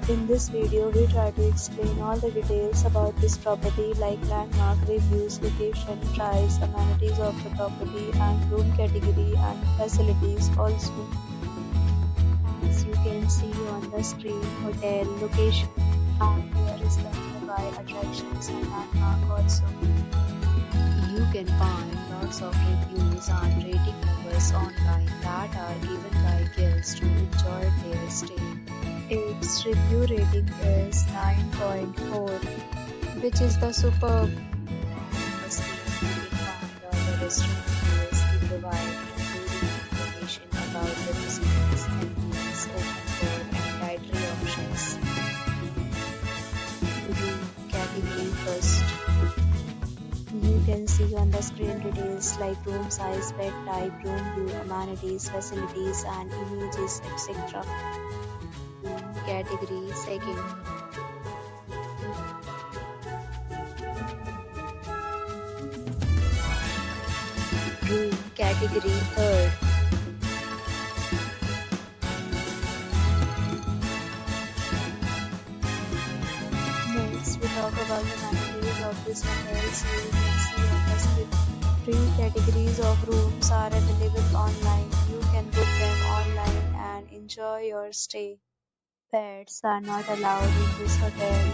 In this video, we try to explain all the details about this property like landmark, reviews, location, price, amenities of the property and room category and facilities also. As you can see on the screen, hotel location and here is the nearby attractions and landmark also. You can find lots of reviews and rating numbers online that are given by guests to enjoy their stay. Its review rating is 9.4, which is the superb. Firstly, you can find all the restaurant reviews they provide, including information about the residents and meals, open for and dietary options. Room category first. You can see on the screen details like room size, bed type, room view, amenities, facilities and images, etc. Room category second. Room category third. Next, we talk about the amenities of this hotel. So you can see on the screen. 3 categories of rooms are available online. You can book them online and enjoy your stay. Pets are not allowed in this hotel.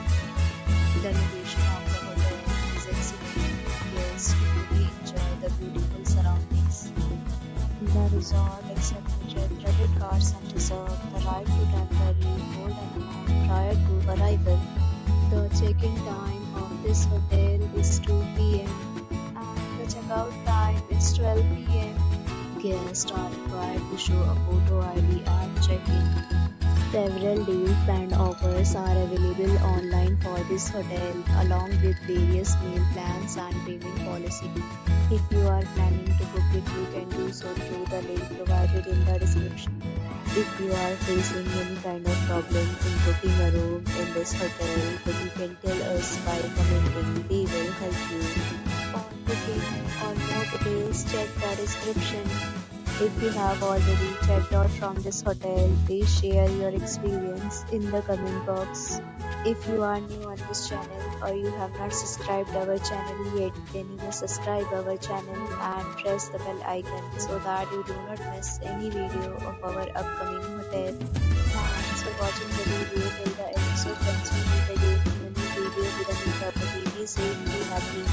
The location of the hotel is excellent. Guests really enjoy the beautiful surroundings. The resort accepts major credit cards and reserves the right to temporarily hold an amount prior to arrival. The check-in time of this hotel is 2 p.m. and the checkout time is 12 p.m. Guests are required to show a photo ID at check-in. Several deals and offers are available online for this hotel, along with various meal plans and payment policy. If you are planning to book it, you can do so through the link provided in the description. If you are facing any kind of problem in booking a room in this hotel, then you can tell us by commenting. We will help you. For booking or more details, check the description. If you have already checked out from this hotel, please share your experience in the comment box. If you are new on this channel or you have not subscribed our channel yet, then you must subscribe our channel and press the bell icon so that you do not miss any video of our upcoming hotel. Thanks for watching the video till the end. So friends, we meet again in a new video with a new property. Be safe, be happy.